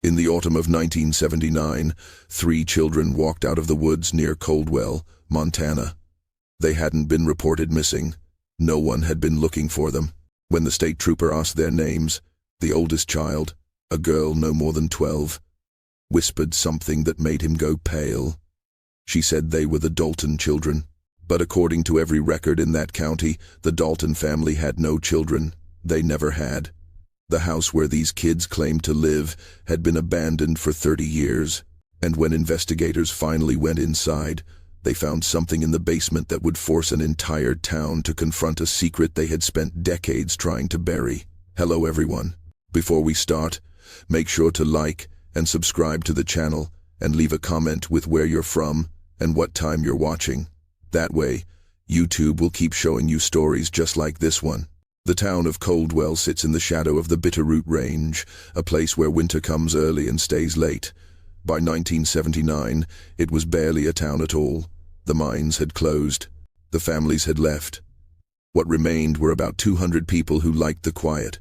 In the autumn of 1979, 3 children walked out of the woods near Coldwell, Montana. They hadn't been reported missing. No one had been looking for them. When the state trooper asked their names, the oldest child, a girl no more than 12, whispered something that made him go pale. She said they were the Dalton children. But according to every record in that county, the Dalton family had no children. They never had. The house where these kids claimed to live had been abandoned for 30 years, and when investigators finally went inside, they found something in the basement that would force an entire town to confront a secret they had spent decades trying to bury. Hello everyone. Before we start, make sure to like and subscribe to the channel and leave a comment with where you're from and what time you're watching. That way, YouTube will keep showing you stories just like this one. The town of Coldwell sits in the shadow of the Bitterroot Range, a place where winter comes early and stays late. By 1979, it was barely a town at all. The mines had closed. The families had left. What remained were about 200 people who liked the quiet,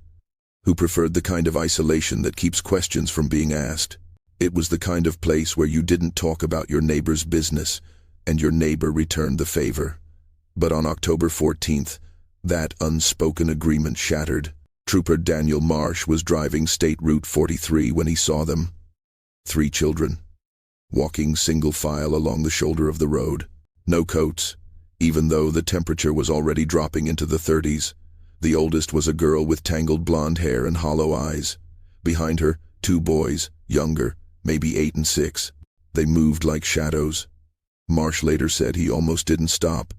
who preferred the kind of isolation that keeps questions from being asked. It was the kind of place where you didn't talk about your neighbor's business, and your neighbor returned the favor. But on October 14th, that unspoken agreement shattered. Trooper Daniel Marsh was driving State Route 43 when he saw them. 3 children, walking single file along the shoulder of the road. No coats, even though the temperature was already dropping into the 30s. The oldest was a girl with tangled blonde hair and hollow eyes. Behind her, 2 boys, younger, maybe 8 and 6. They moved like shadows. Marsh later said he almost didn't stop.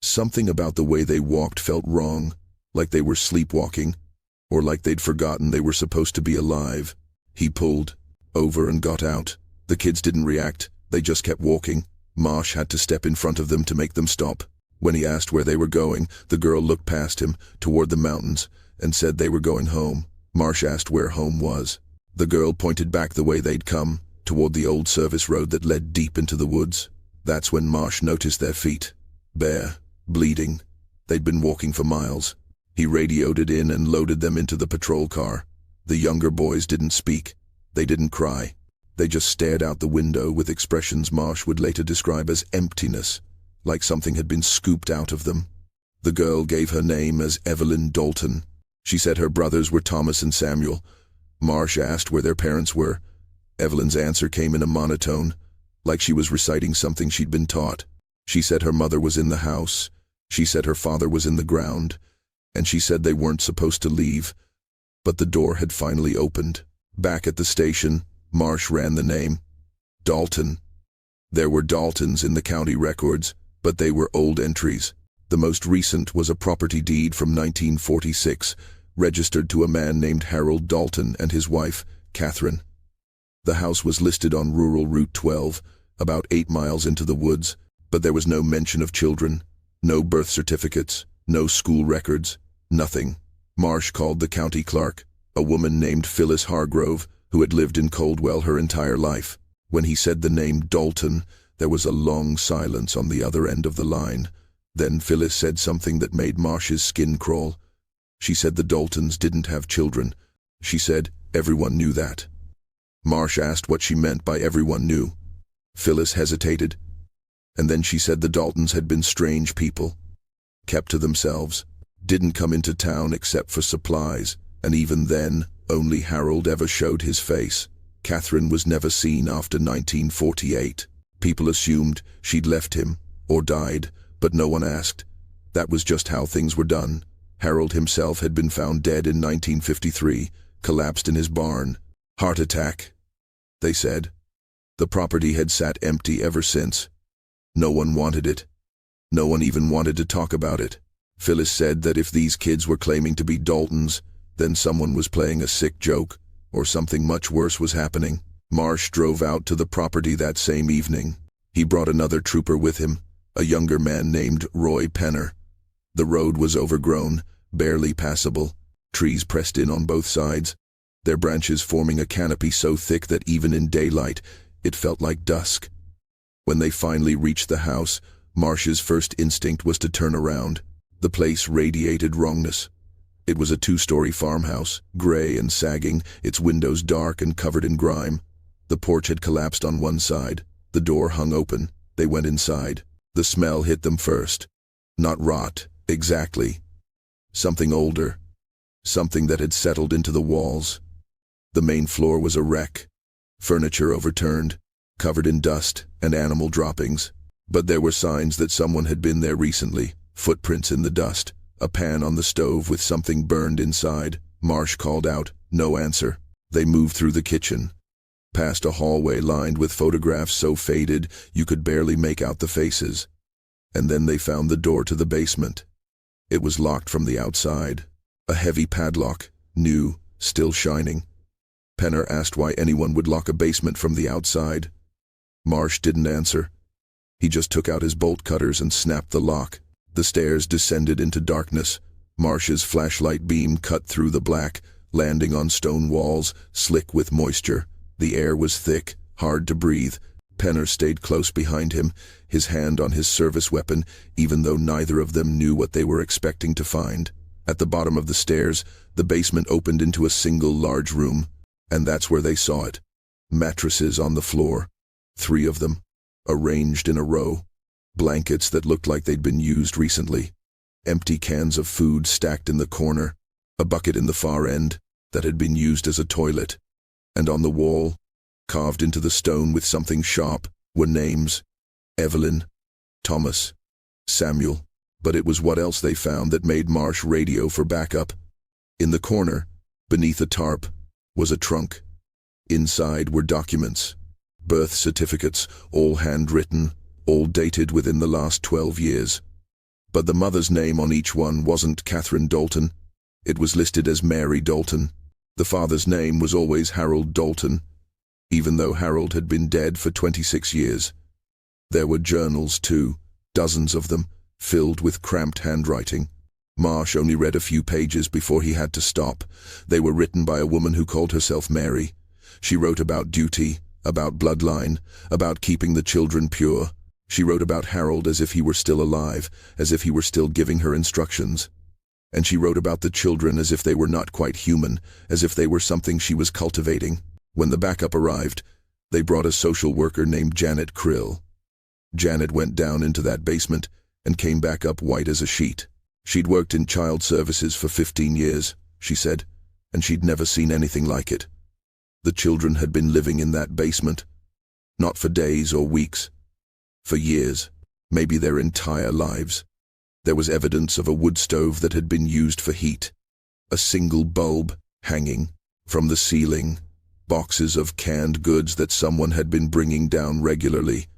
Something about the way they walked felt wrong, like they were sleepwalking, or like they'd forgotten they were supposed to be alive. He pulled over and got out. The kids didn't react, they just kept walking. Marsh had to step in front of them to make them stop. When he asked where they were going, the girl looked past him, toward the mountains, and said they were going home. Marsh asked where home was. The girl pointed back the way they'd come, toward the old service road that led deep into the woods. That's when Marsh noticed their feet. Bare, bleeding. They'd been walking for miles. He radioed it in and loaded them into the patrol car. The younger boys didn't speak. They didn't cry. They just stared out the window with expressions Marsh would later describe as emptiness, like something had been scooped out of them. The girl gave her name as Evelyn Dalton. She said her brothers were Thomas and Samuel. Marsh asked where their parents were. Evelyn's answer came in a monotone, like she was reciting something she'd been taught. She said her mother was in the house. She said her father was in the ground. And she said they weren't supposed to leave. But the door had finally opened. Back at the station, Marsh ran the name. Dalton. There were Daltons in the county records, but they were old entries. The most recent was a property deed from 1946, registered to a man named Harold Dalton and his wife, Catherine. The house was listed on rural Route 12, about 8 miles into the woods, but there was no mention of children, no birth certificates, no school records, nothing. Marsh called the county clerk, a woman named Phyllis Hargrove, who had lived in Coldwell her entire life. When he said the name Dalton, there was a long silence on the other end of the line. Then Phyllis said something that made Marsh's skin crawl. She said the Daltons didn't have children. She said everyone knew that. Marsh asked what she meant by everyone knew. Phyllis hesitated, and then she said the Daltons had been strange people, kept to themselves, didn't come into town except for supplies, and even then, only Harold ever showed his face. Catherine was never seen after 1948. People assumed she'd left him, or died, but no one asked. That was just how things were done. Harold himself had been found dead in 1953, collapsed in his barn. Heart attack, they said. The property had sat empty ever since. No one wanted it. No one even wanted to talk about it. Phyllis said that if these kids were claiming to be Daltons, then someone was playing a sick joke, or something much worse was happening. Marsh drove out to the property that same evening. He brought another trooper with him, a younger man named Roy Penner. The road was overgrown, barely passable, trees pressed in on both sides, their branches forming a canopy so thick that even in daylight, it felt like dusk. When they finally reached the house, Marsh's first instinct was to turn around. The place radiated wrongness. It was a two-story farmhouse, gray and sagging, its windows dark and covered in grime. The porch had collapsed on one side. The door hung open. They went inside. The smell hit them first. Not rot, exactly. Something older. Something that had settled into the walls. The main floor was a wreck. Furniture overturned, covered in dust and animal droppings. But there were signs that someone had been there recently. Footprints in the dust. A pan on the stove with something burned inside. Marsh called out. No answer. They moved through the kitchen, past a hallway lined with photographs so faded you could barely make out the faces. And then they found the door to the basement. It was locked from the outside. A heavy padlock, new, still shining. Penner asked why anyone would lock a basement from the outside. Marsh didn't answer. He just took out his bolt cutters and snapped the lock. The stairs descended into darkness. Marsh's flashlight beam cut through the black, landing on stone walls, slick with moisture. The air was thick, hard to breathe. Penner stayed close behind him, his hand on his service weapon, even though neither of them knew what they were expecting to find. At the bottom of the stairs, the basement opened into a single large room, and that's where they saw it. Mattresses on the floor, 3 of them, arranged in a row. Blankets that looked like they'd been used recently. Empty cans of food stacked in the corner. A bucket in the far end that had been used as a toilet. And on the wall, carved into the stone with something sharp, were names. Evelyn, Thomas, Samuel. But it was what else they found that made Marsh radio for backup. In the corner, beneath a tarp, was a trunk. Inside were documents. Birth certificates, all handwritten, all dated within the last 12 years. But the mother's name on each one wasn't Catherine Dalton. It was listed as Mary Dalton. The father's name was always Harold Dalton, even though Harold had been dead for 26 years. There were journals, too, dozens of them, filled with cramped handwriting. Marsh only read a few pages before he had to stop. They were written by a woman who called herself Mary. She wrote about duty, about bloodline, about keeping the children pure. She wrote about Harold as if he were still alive, as if he were still giving her instructions. And she wrote about the children as if they were not quite human, as if they were something she was cultivating. When the backup arrived, they brought a social worker named Janet Krill. Janet went down into that basement and came back up white as a sheet. She'd worked in child services for 15 years, she said, and she'd never seen anything like it. The children had been living in that basement, not for days or weeks, for years, maybe their entire lives. There was evidence of a wood stove that had been used for heat, a single bulb hanging from the ceiling, boxes of canned goods that someone had been bringing down regularly.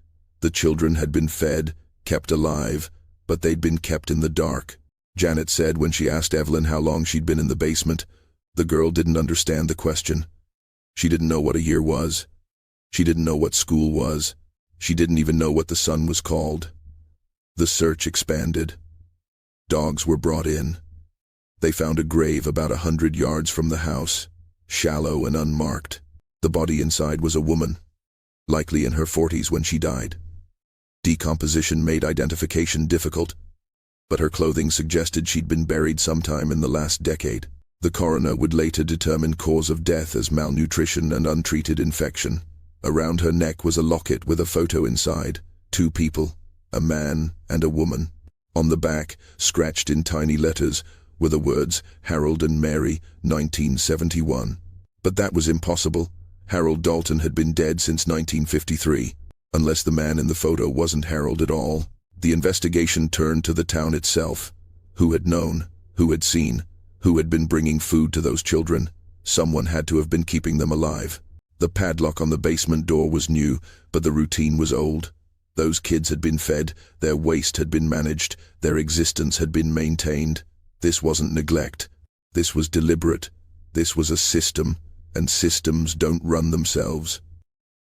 The children had been fed, kept alive, but they'd been kept in the dark. Janet said when she asked Evelyn how long she'd been in the basement, the girl didn't understand the question. She didn't know what a year was. She didn't know what school was. She didn't even know what the sun was called. The search expanded. Dogs were brought in. They found a grave about 100 yards from the house, shallow and unmarked. The body inside was a woman, likely in her 40s when she died. Decomposition made identification difficult, but her clothing suggested she'd been buried sometime in the last decade. The coroner would later determine cause of death as malnutrition and untreated infection. Around her neck was a locket with a photo inside, 2 people, a man and a woman. On the back, scratched in tiny letters, were the words Harold and Mary, 1971. But that was impossible. Harold Dalton had been dead since 1953. Unless the man in the photo wasn't Harold at all. The investigation turned to the town itself. Who had known? Who had seen? Who had been bringing food to those children? Someone had to have been keeping them alive. The padlock on the basement door was new, but the routine was old. Those kids had been fed, their waste had been managed, their existence had been maintained. This wasn't neglect. This was deliberate. This was a system, and systems don't run themselves.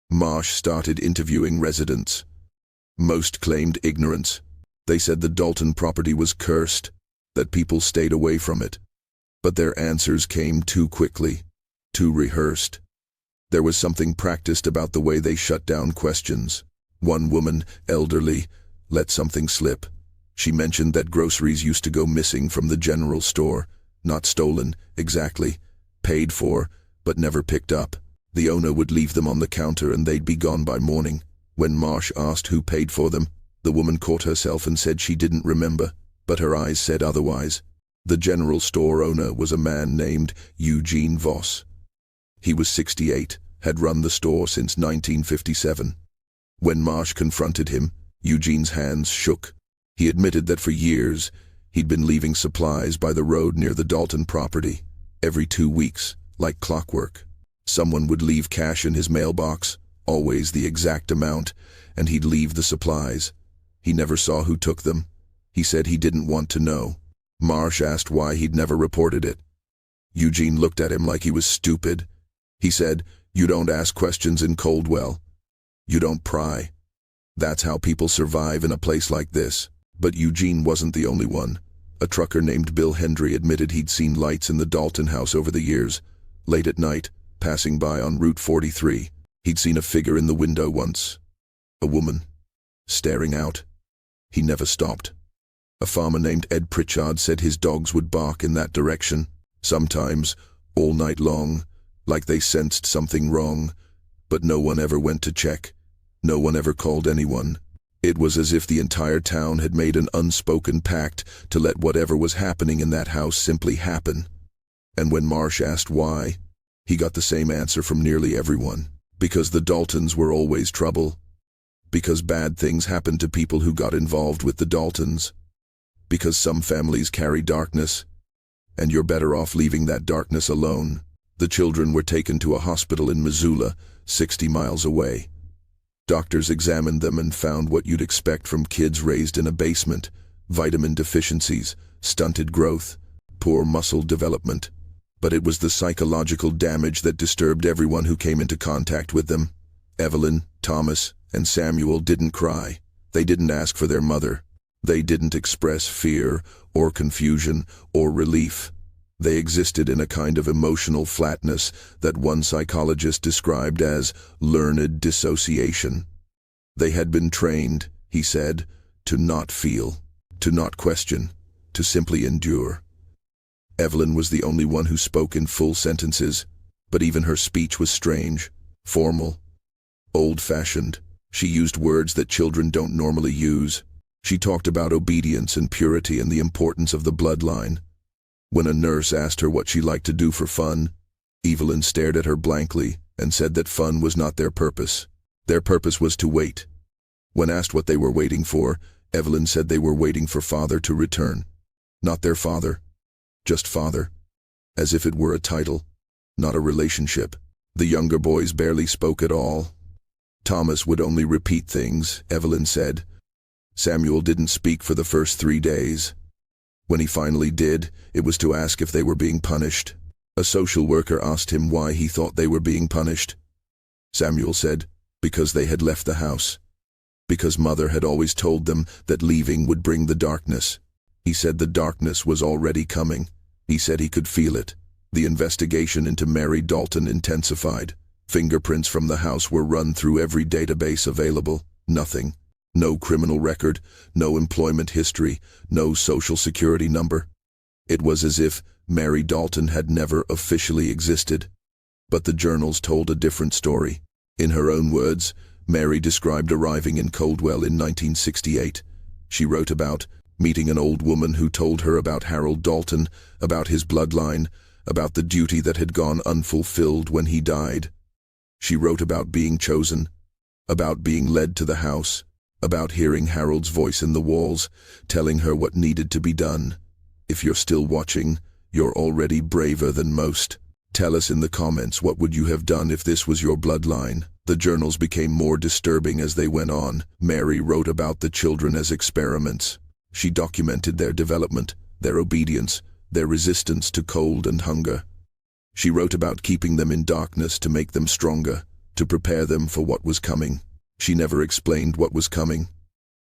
Marsh started interviewing residents. Most claimed ignorance. They said the Dalton property was cursed, that people stayed away from it. But their answers came too quickly, too rehearsed. There was something practiced about the way they shut down questions. One woman, elderly, let something slip. She mentioned that groceries used to go missing from the general store, Not stolen, exactly. Paid for, but never picked up. The owner would leave them on the counter and they'd be gone by morning. When Marsh asked who paid for them, the woman caught herself and said she didn't remember, but her eyes said otherwise. The general store owner was a man named Eugene Voss. He was 68, had run the store since 1957. When Marsh confronted him, Eugene's hands shook. He admitted that for years, he'd been leaving supplies by the road near the Dalton property. Every 2 weeks, like clockwork. Someone would leave cash in his mailbox, always the exact amount, and he'd leave the supplies. He never saw who took them. He said he didn't want to know. Marsh asked why he'd never reported it. Eugene looked at him like he was stupid. He said, "You don't ask questions in Coldwell. You don't pry. That's how people survive in a place like this." But Eugene wasn't the only one. A trucker named Bill Hendry admitted he'd seen lights in the Dalton house over the years. Late at night, passing by on Route 43, he'd seen a figure in the window once. A woman. Staring out. He never stopped. A farmer named Ed Pritchard said his dogs would bark in that direction, sometimes, all night long, like they sensed something wrong, but no one ever went to check. No one ever called anyone. It was as if the entire town had made an unspoken pact to let whatever was happening in that house simply happen. And when Marsh asked why, he got the same answer from nearly everyone. Because the Daltons were always trouble. Because bad things happened to people who got involved with the Daltons. Because some families carry darkness, and you're better off leaving that darkness alone. The children were taken to a hospital in Missoula, 60 miles away. Doctors examined them and found what you'd expect from kids raised in a basement: vitamin deficiencies, stunted growth, poor muscle development. But it was the psychological damage that disturbed everyone who came into contact with them. Evelyn, Thomas, and Samuel didn't cry. They didn't ask for their mother. They didn't express fear or confusion or relief. They existed in a kind of emotional flatness that one psychologist described as learned dissociation. They had been trained, he said, to not feel, to not question, to simply endure. Evelyn was the only one who spoke in full sentences, but even her speech was strange, formal, old-fashioned. She used words that children don't normally use. She talked about obedience and purity and the importance of the bloodline. When a nurse asked her what she liked to do for fun, Evelyn stared at her blankly and said that fun was not their purpose. Their purpose was to wait. When asked what they were waiting for, Evelyn said they were waiting for father to return. Not their father, just father, as if it were a title, not a relationship. The younger boys barely spoke at all. Thomas would only repeat things, Evelyn said. Samuel didn't speak for the first 3 days. When he finally did, it was to ask if they were being punished. A social worker asked him why he thought they were being punished. Samuel said, because they had left the house. Because Mother had always told them that leaving would bring the darkness. He said the darkness was already coming. He said he could feel it. The investigation into Mary Dalton intensified. Fingerprints from the house were run through every database available. Nothing. No criminal record, no employment history, no social security number. It was as if Mary Dalton had never officially existed. But the journals told a different story. In her own words, Mary described arriving in Coldwell in 1968. She wrote about meeting an old woman who told her about Harold Dalton, about his bloodline, about the duty that had gone unfulfilled when he died. She wrote about being chosen, about being led to the house, about hearing Harold's voice in the walls, telling her what needed to be done. If you're still watching, you're already braver than most. Tell us in the comments what would you have done if this was your bloodline. The journals became more disturbing as they went on. Mary wrote about the children as experiments. She documented their development, their obedience, their resistance to cold and hunger. She wrote about keeping them in darkness to make them stronger, to prepare them for what was coming. She never explained what was coming,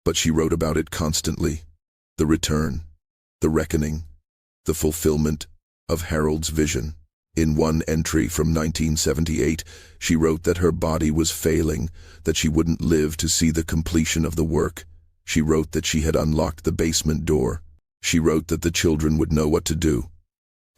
but she wrote about it constantly. The return, the reckoning, the fulfillment of Harold's vision. In one entry from 1978, she wrote that her body was failing, that she wouldn't live to see the completion of the work. She wrote that she had unlocked the basement door. She wrote that the children would know what to do.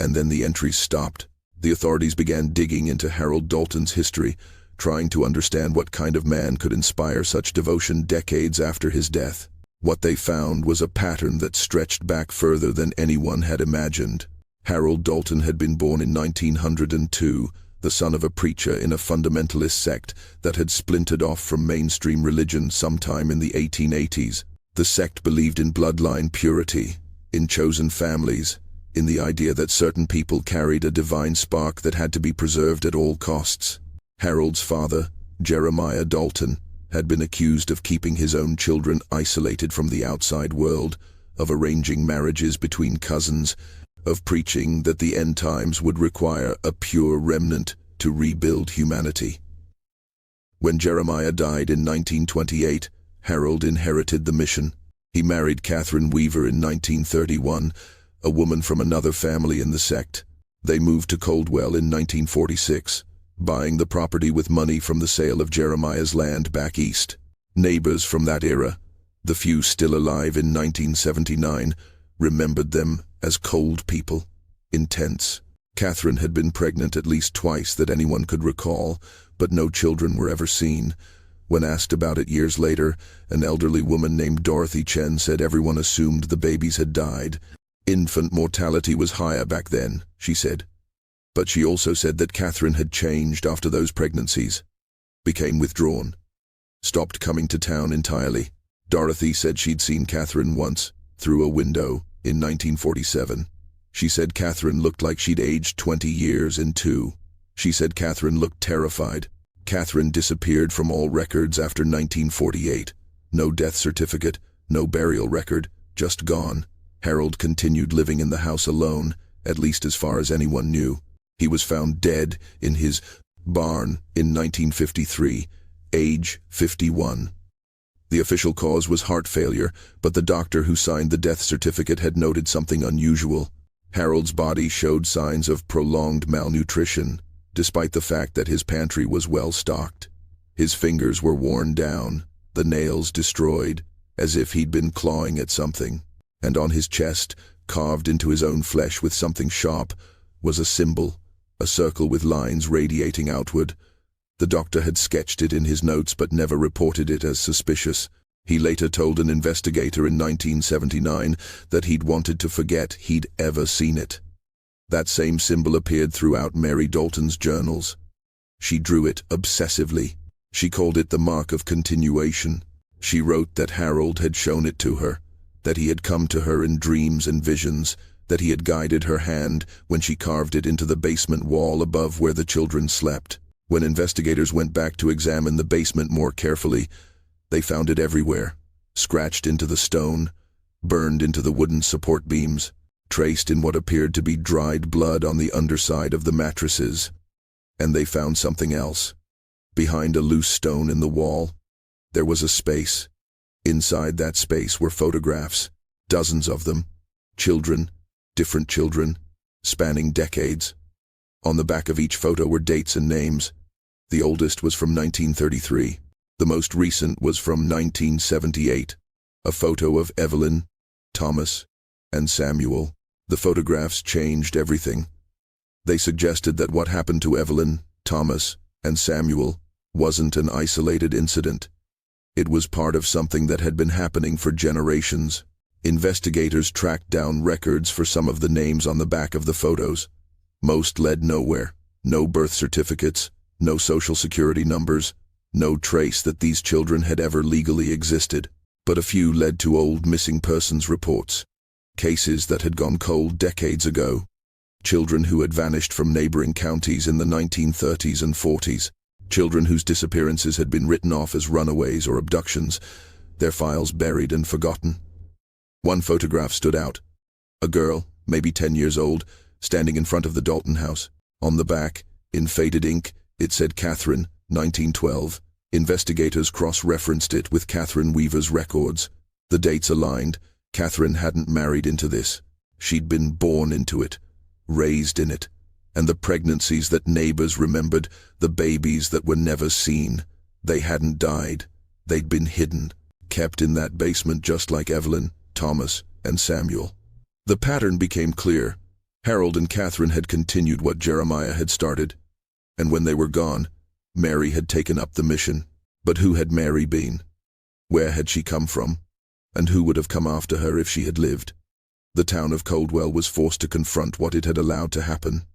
And then the entries stopped. The authorities began digging into Harold Dalton's history, trying to understand what kind of man could inspire such devotion decades after his death. What they found was a pattern that stretched back further than anyone had imagined. Harold Dalton had been born in 1902, the son of a preacher in a fundamentalist sect that had splintered off from mainstream religion sometime in the 1880s. The sect believed in bloodline purity, in chosen families, in the idea that certain people carried a divine spark that had to be preserved at all costs. Harold's father, Jeremiah Dalton, had been accused of keeping his own children isolated from the outside world, of arranging marriages between cousins, of preaching that the end times would require a pure remnant to rebuild humanity. When Jeremiah died in 1928, Harold inherited the mission. He married Catherine Weaver in 1931, a woman from another family in the sect. They moved to Coldwell in 1946, buying the property with money from the sale of Jeremiah's land back east. Neighbors from that era, the few still alive in 1979, remembered them as cold people, intense. Catherine had been pregnant at least twice that anyone could recall, but no children were ever seen. When asked about it years later, an elderly woman named Dorothy Chen said everyone assumed the babies had died. Infant mortality was higher back then, she said. But she also said that Catherine had changed after those pregnancies, became withdrawn, stopped coming to town entirely. Dorothy said she'd seen Catherine once, through a window, in 1947. She said Catherine looked like she'd aged 20 years in two. She said Catherine looked terrified. Catherine disappeared from all records after 1948. No death certificate, no burial record, just gone. Harold continued living in the house alone, at least as far as anyone knew. He was found dead in his barn in 1953, age 51. The official cause was heart failure, but the doctor who signed the death certificate had noted something unusual. Harold's body showed signs of prolonged malnutrition, despite the fact that his pantry was well stocked. His fingers were worn down, the nails destroyed, as if he'd been clawing at something. And on his chest, carved into his own flesh with something sharp, was a symbol, a circle with lines radiating outward. The doctor had sketched it in his notes but never reported it as suspicious. He later told an investigator in 1979 that he'd wanted to forget he'd ever seen it. That same symbol appeared throughout Mary Dalton's journals. She drew it obsessively. She called it the mark of continuation. She wrote that Harold had shown it to her, that he had come to her in dreams and visions, that he had guided her hand when she carved it into the basement wall above where the children slept. When investigators went back to examine the basement more carefully, they found it everywhere, scratched into the stone, burned into the wooden support beams, traced in what appeared to be dried blood on the underside of the mattresses. And they found something else. Behind a loose stone in the wall, there was a space. Inside that space were photographs, dozens of them, children, different children, spanning decades. On the back of each photo were dates and names. The oldest was from 1933. The most recent was from 1978. A photo of Evelyn, Thomas, and Samuel. The photographs changed everything. They suggested that what happened to Evelyn, Thomas, and Samuel wasn't an isolated incident. It was part of something that had been happening for generations. Investigators tracked down records for some of the names on the back of the photos. Most led nowhere. No birth certificates, no social security numbers, no trace that these children had ever legally existed. But a few led to old missing persons reports. Cases that had gone cold decades ago. Children who had vanished from neighboring counties in the 1930s and 40s. Children whose disappearances had been written off as runaways or abductions, their files buried and forgotten. One photograph stood out. A girl, maybe 10 years old, standing in front of the Dalton house. On the back, in faded ink, it said Catherine, 1912. Investigators cross-referenced it with Catherine Weaver's records. The dates aligned. Catherine hadn't married into this. She'd been born into it, raised in it. And the pregnancies that neighbors remembered, the babies that were never seen, they hadn't died. They'd been hidden, kept in that basement just like Evelyn, Thomas, and Samuel. The pattern became clear. Harold and Catherine had continued what Jeremiah had started, and when they were gone, Mary had taken up the mission. But who had Mary been? Where had she come from? And who would have come after her if she had lived? The town of Coldwell was forced to confront what it had allowed to happen.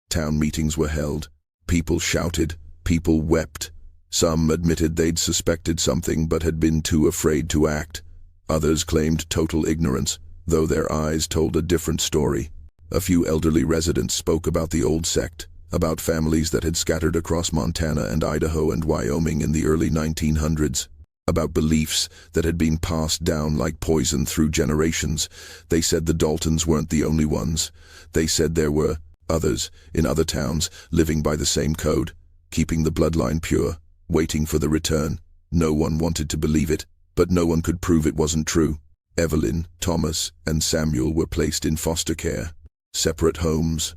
Town meetings were held. People shouted. People wept. Some admitted they'd suspected something but had been too afraid to act. Others claimed total ignorance, though their eyes told a different story. A few elderly residents spoke about the old sect, about families that had scattered across Montana and Idaho and Wyoming in the early 1900s, about beliefs that had been passed down like poison through generations. They said the Daltons weren't the only ones. They said there were others in other towns living by the same code, keeping the bloodline pure, waiting for the return. No one wanted to believe it, but no one could prove it wasn't true. Evelyn, Thomas, and Samuel were placed in foster care, separate homes,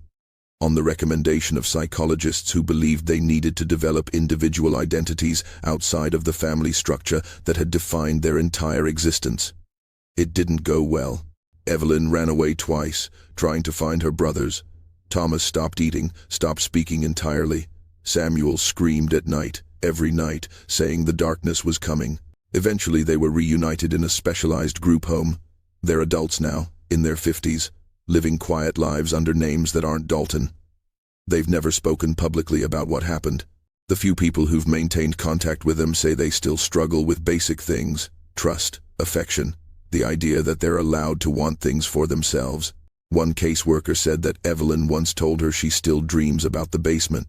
on the recommendation of psychologists who believed they needed to develop individual identities outside of the family structure that had defined their entire existence. It didn't go well. Evelyn ran away twice, trying to find her brothers. Thomas stopped eating, stopped speaking entirely. Samuel screamed at night, every night, saying the darkness was coming. Eventually they were reunited in a specialized group home. They're adults now, in their 50s, living quiet lives under names that aren't Dalton. They've never spoken publicly about what happened. The few people who've maintained contact with them say they still struggle with basic things: trust, affection, the idea that they're allowed to want things for themselves. One caseworker said that Evelyn once told her she still dreams about the basement.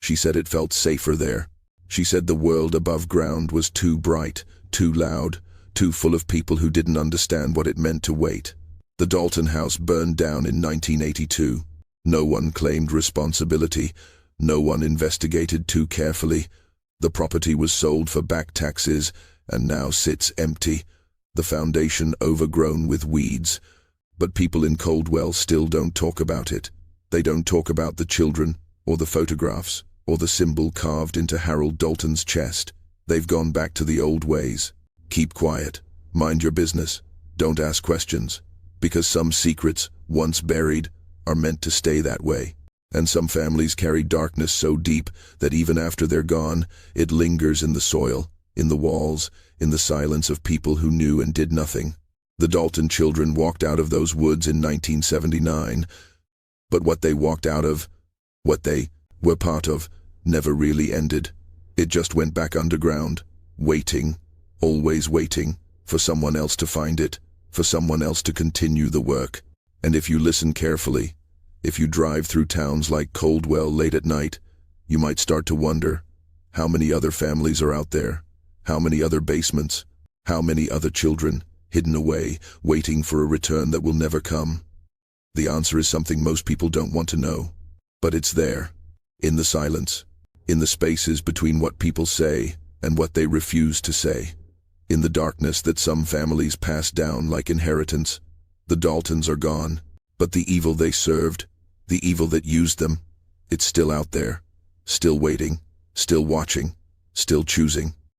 She said it felt safer there. She said the world above ground was too bright, too loud, too full of people who didn't understand what it meant to wait. The Dalton house burned down in 1982. No one claimed responsibility. No one investigated too carefully. The property was sold for back taxes and now sits empty, the foundation overgrown with weeds. But people in Coldwell still don't talk about it. They don't talk about the children, or the photographs, or the symbol carved into Harold Dalton's chest. They've gone back to the old ways. Keep quiet. Mind your business. Don't ask questions. Because some secrets, once buried, are meant to stay that way. And some families carry darkness so deep that even after they're gone, it lingers in the soil, in the walls, in the silence of people who knew and did nothing. The Dalton children walked out of those woods in 1979, but what they walked out of, what they were part of, never really ended. It just went back underground, waiting, always waiting, for someone else to find it, for someone else to continue the work. And if you listen carefully, if you drive through towns like Coldwell late at night, you might start to wonder, how many other families are out there? How many other basements? How many other children, hidden away, waiting for a return that will never come? The answer is something most people don't want to know. But it's there, in the silence, in the spaces between what people say and what they refuse to say, in the darkness that some families pass down like inheritance. The Daltons are gone, but the evil they served, the evil that used them, it's still out there, still waiting, still watching, still choosing.